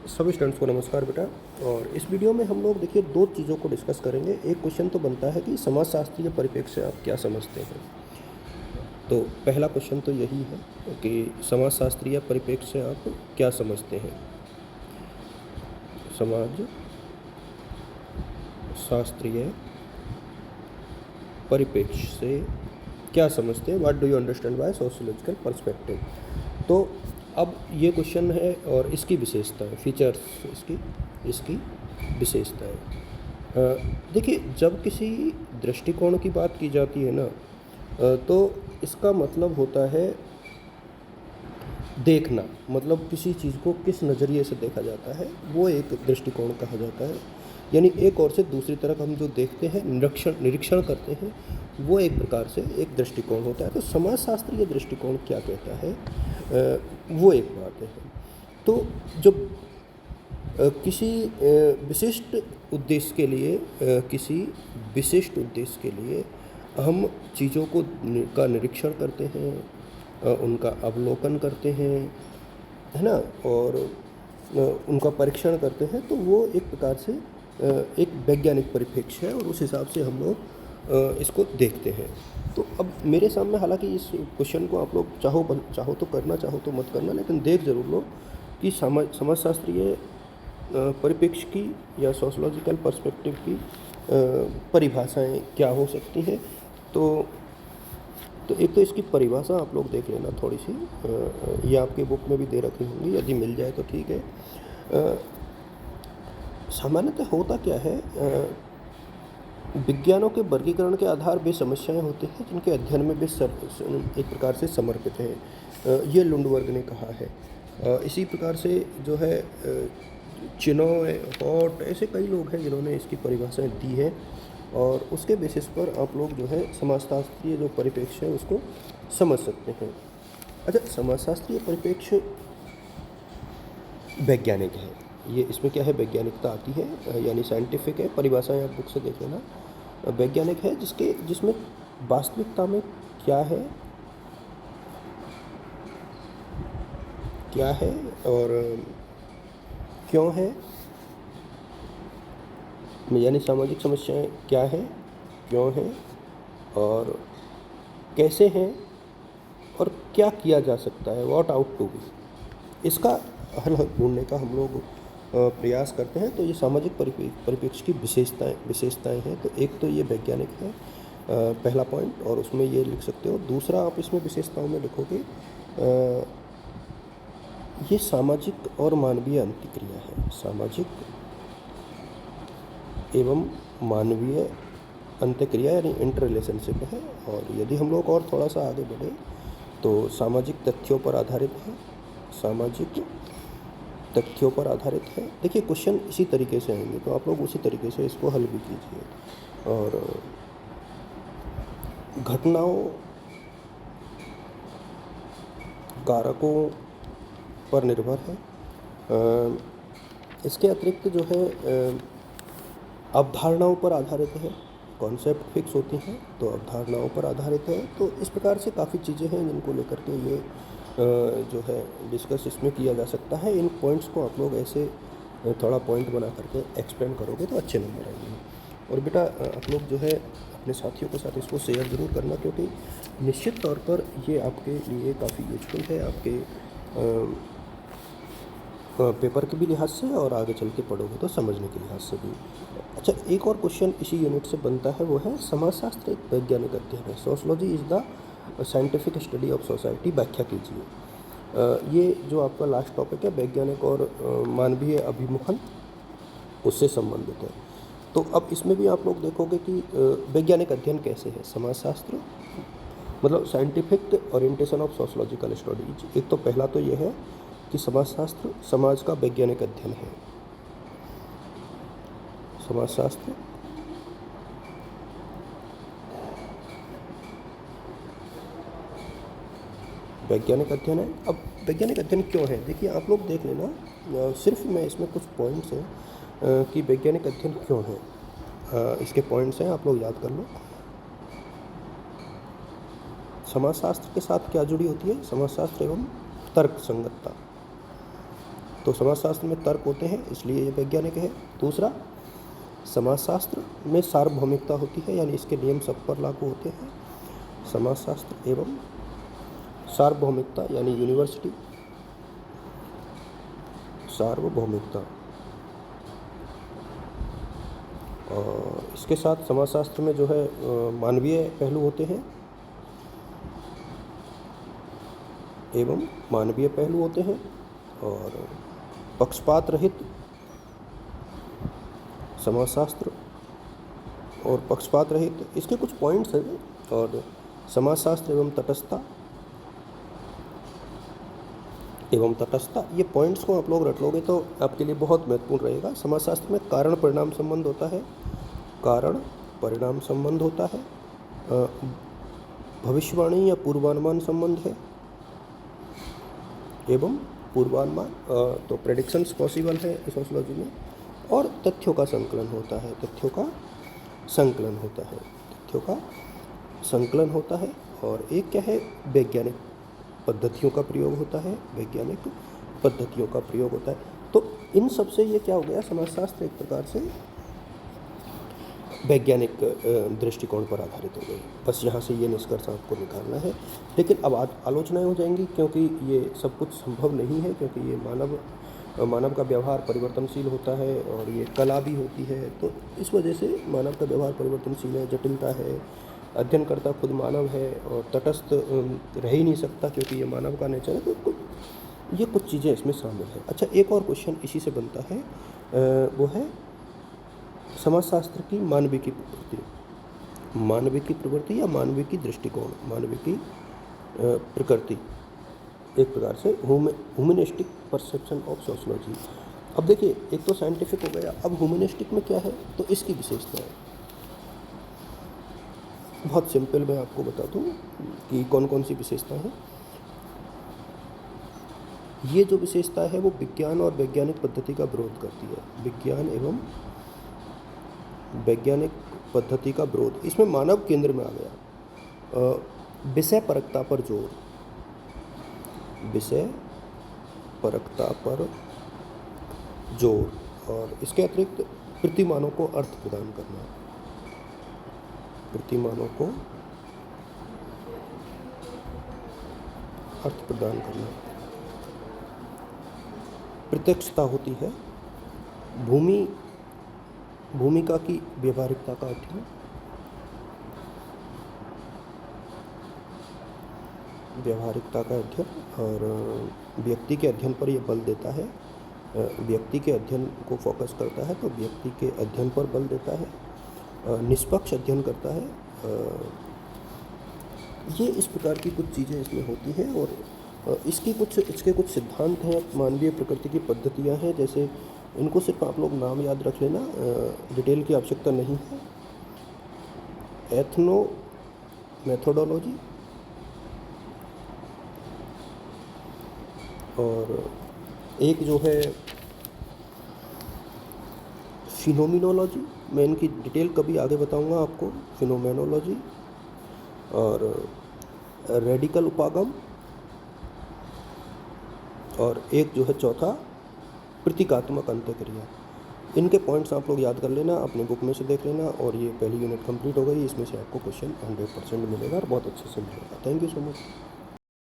सभी स्टूडेंट्स को नमस्कार बेटा। और इस वीडियो में हम लोग देखिए दो चीज़ों को डिस्कस करेंगे। एक क्वेश्चन तो बनता है कि समाजशास्त्रीय परिप्रेक्ष्य से आप क्या समझते हैं। तो पहला क्वेश्चन तो यही है कि समाजशास्त्रीय परिप्रेक्ष्य से आप क्या समझते हैं। समाज शास्त्रीय परिप्रेक्ष्य से क्या समझते हैं, what do you understand by sociological perspective. तो अब ये क्वेश्चन है और इसकी विशेषताएं, फीचर्स, इसकी विशेषताएं। देखिए जब किसी दृष्टिकोण की बात की जाती है ना, तो इसका मतलब होता है देखना, मतलब किसी चीज़ को किस नज़रिए से देखा जाता है वो एक दृष्टिकोण कहा जाता है। यानी एक ओर से दूसरी तरफ हम जो देखते हैं, निरीक्षण करते हैं, वो एक प्रकार से एक दृष्टिकोण होता है। तो समाजशास्त्रीय दृष्टिकोण क्या कहता है, वो एक बात है। तो जो किसी विशिष्ट उद्देश्य के लिए हम चीज़ों को का निरीक्षण करते हैं, उनका अवलोकन करते हैं, है ना, और उनका परीक्षण करते हैं, तो वो एक प्रकार से एक वैज्ञानिक परिप्रेक्ष्य है और उस हिसाब से हम लोग इसको देखते हैं। तो अब मेरे सामने, हालांकि इस क्वेश्चन को आप लोग चाहो तो करना, चाहो तो मत करना, लेकिन देख जरूर लो कि समाजशास्त्रीय परिप्रेक्ष्य की या सोशोलॉजिकल पर्सपेक्टिव की परिभाषाएं क्या हो सकती हैं। तो एक तो इसकी परिभाषा आप लोग देख लेना थोड़ी सी, ये आपके बुक में भी दे रखी होंगी, यदि मिल जाए तो ठीक है। सामान्यतः होता क्या है, विज्ञानों के वर्गीकरण के आधार वे समस्याएं होती हैं जिनके अध्ययन में वे एक प्रकार से समर्पित हैं, ये लुंडबर्ग ने कहा है। इसी प्रकार से जो है चिनॉय, हॉट, ऐसे कई लोग हैं जिन्होंने इसकी परिभाषाएं दी है और उसके बेसिस पर आप लोग जो है समाजशास्त्रीय जो परिप्रेक्ष्य है उसको समझ सकते हैं। अच्छा, समाजशास्त्रीय परिप्रेक्ष्य वैज्ञानिक है, ये इसमें क्या है, वैज्ञानिकता आती है, यानी साइंटिफिक है। परिभाषाएं आप बुक से देख लेना। वैज्ञानिक है जिसमें वास्तविकता में क्या है और क्यों है, यानी सामाजिक समस्याएं क्या है, क्यों है और कैसे हैं और क्या किया जा सकता है, व्हाट आउट टू बी, इसका हल ढूंढने का हम लोग प्रयास करते हैं। तो ये सामाजिक परिप्रेक्ष्य की विशेषताएं हैं। तो एक तो ये वैज्ञानिक है, पहला पॉइंट, और उसमें ये लिख सकते हो। दूसरा आप इसमें विशेषताओं में लिखोगे ये सामाजिक और मानवीय अंतःक्रिया है, सामाजिक एवं मानवीय अंतःक्रिया यानी इंटर रिलेशनशिप है। और यदि हम लोग और थोड़ा सा आगे बढ़े तो सामाजिक तथ्यों पर आधारित है, सामाजिक तथ्यों पर आधारित है। देखिए क्वेश्चन इसी तरीके से आएंगे तो आप लोग उसी तरीके से इसको हल भी कीजिए। और घटनाओं, कारकों पर निर्भर है। इसके अतिरिक्त जो है अवधारणाओं पर आधारित है, कॉन्सेप्ट फिक्स होती हैं तो अवधारणाओं पर आधारित है। तो इस प्रकार से काफ़ी चीज़ें हैं जिनको लेकर के ये जो है डिस्कस इसमें किया जा सकता है। इन पॉइंट्स को आप लोग ऐसे थोड़ा पॉइंट बना करके एक्सप्लेन करोगे तो अच्छे नंबर आएंगे। और बेटा आप लोग जो है अपने साथियों के साथ इसको शेयर ज़रूर करना, क्योंकि निश्चित तौर पर ये आपके लिए काफ़ी यूजफुल है, आपके पेपर के भी लिहाज से और आगे चल के पढ़ोगे तो समझने के लिहाज से भी। अच्छा, एक और क्वेश्चन इसी यूनिट से बनता है, वो है समाजशास्त्र एक वैज्ञानिक अध्ययन है, sociology is the scientific study of society, व्याख्या कीजिए। ये जो आपका लास्ट टॉपिक है वैज्ञानिक और मानवीय अभिमुखन, उससे संबंधित है। तो अब इसमें भी आप लोग देखोगे कि वैज्ञानिक अध्ययन कैसे है, समाजशास्त्र मतलब scientific orientation of sociological studies. एक तो पहला तो ये है कि समाजशास्त्र समाज का वैज्ञानिक अध्ययन है, समाजशास्त्र वैज्ञानिक अध्ययन है। अब वैज्ञानिक अध्ययन क्यों है, देखिए आप लोग देख लेना, सिर्फ मैं इसमें कुछ पॉइंट्स हैं कि वैज्ञानिक अध्ययन क्यों है, इसके पॉइंट्स हैं, आप लोग याद कर लो। समाजशास्त्र के साथ क्या जुड़ी होती है, समाजशास्त्र एवं तर्क संगतता। तो समाजशास्त्र में तर्क होते हैं, इसलिए ये वैज्ञानिक है। दूसरा, समाजशास्त्र में सार्वभौमिकता होती है, यानी इसके नियम सब पर लागू होते हैं। समाजशास्त्र एवं सार्वभौमिकता यानी यूनिवर्सिटी, सार्वभौमिकता। और इसके साथ समाजशास्त्र में जो है मानवीय पहलू होते हैं एवं मानवीय पहलू होते हैं और पक्षपात रहित समाजशास्त्र और पक्षपात रहित, इसके कुछ पॉइंट्स हैं। और समाजशास्त्र एवं तटस्थता, ये पॉइंट्स को आप लोग रट लोगे तो आपके लिए बहुत महत्वपूर्ण रहेगा। समाजशास्त्र में कारण परिणाम संबंध होता है, कारण परिणाम संबंध होता है, भविष्यवाणी या पूर्वानुमान संबंध है एवं पूर्वानुमान, तो प्रेडिक्शंस पॉसिबल है सोशियोलॉजी में। और तथ्यों का संकलन होता है, तथ्यों का संकलन होता है, तथ्यों का संकलन होता है। और एक क्या है, वैज्ञानिक पद्धतियों का प्रयोग होता है, वैज्ञानिक पद्धतियों का प्रयोग होता है। तो इन सब से ये क्या हो गया, समाजशास्त्र एक प्रकार से वैज्ञानिक दृष्टिकोण पर आधारित हो गई। बस यहाँ से ये निष्कर्ष आपको निकालना है। लेकिन अब आलोचनाएं हो जाएंगी, क्योंकि ये सब कुछ संभव नहीं है, क्योंकि ये मानव का व्यवहार परिवर्तनशील होता है और ये कला भी होती है। तो इस वजह से मानव का व्यवहार परिवर्तनशील है, जटिलता है, अध्ययनकर्ता खुद मानव है और तटस्थ रह ही नहीं सकता, क्योंकि ये मानव का नेचर है। तो ये कुछ चीज़ें इसमें शामिल है। अच्छा, एक और क्वेश्चन इसी से बनता है, वो है समाजशास्त्र की मानविकी प्रवृत्ति, मानविकी प्रवृत्ति या मानविकी दृष्टिकोण, मानविकी प्रकृति, एक प्रकार से ह्यूमनिस्टिक परसेप्शन ऑफ सोशियोलॉजी। अब देखिए, एक तो साइंटिफिक हो गया, अब ह्यूमनिस्टिक में क्या है, तो इसकी विशेषता है बहुत सिंपल, मैं आपको बता दूं कि कौन कौन सी विशेषता है। ये जो विशेषता है वो विज्ञान और वैज्ञानिक पद्धति का विरोध करती है, विज्ञान एवं वैज्ञानिक पद्धति का विरोध। इसमें मानव केंद्र में आ गया, विषय परकता पर जोर, विषय परकता पर जोर, और इसके अतिरिक्त प्रतिमानों को अर्थ प्रदान करना, प्रतिमानों को अर्थ प्रदान करना। प्रत्यक्षता होती है भूमिका की व्यवहारिकता का अध्ययन, व्यवहारिकता का अध्ययन, और व्यक्ति के अध्ययन पर यह बल देता है, व्यक्ति के अध्ययन को फोकस करता है, तो व्यक्ति के अध्ययन पर बल देता है, निष्पक्ष अध्ययन करता है। ये इस प्रकार की कुछ चीज़ें इसमें होती हैं। और इसके कुछ सिद्धांत हैं, मानवीय प्रकृति की पद्धतियाँ हैं, जैसे इनको सिर्फ आप लोग नाम याद रख लेना, डिटेल की आवश्यकता नहीं है। एथनो मेथोडोलॉजी, और एक जो है फिनोमिनोलॉजी, मैं इनकी डिटेल कभी आगे बताऊंगा आपको, फिनोमेनोलॉजी, और रेडिकल उपागम, और एक जो है चौथा प्रतीकात्मक अंतःक्रिया। इनके पॉइंट्स आप लोग याद कर लेना, अपने बुक में से देख लेना, और ये पहली यूनिट कंप्लीट हो गई। इसमें से आपको क्वेश्चन 100% मिलेगा और बहुत अच्छे से मिलेगा। Thank you so much.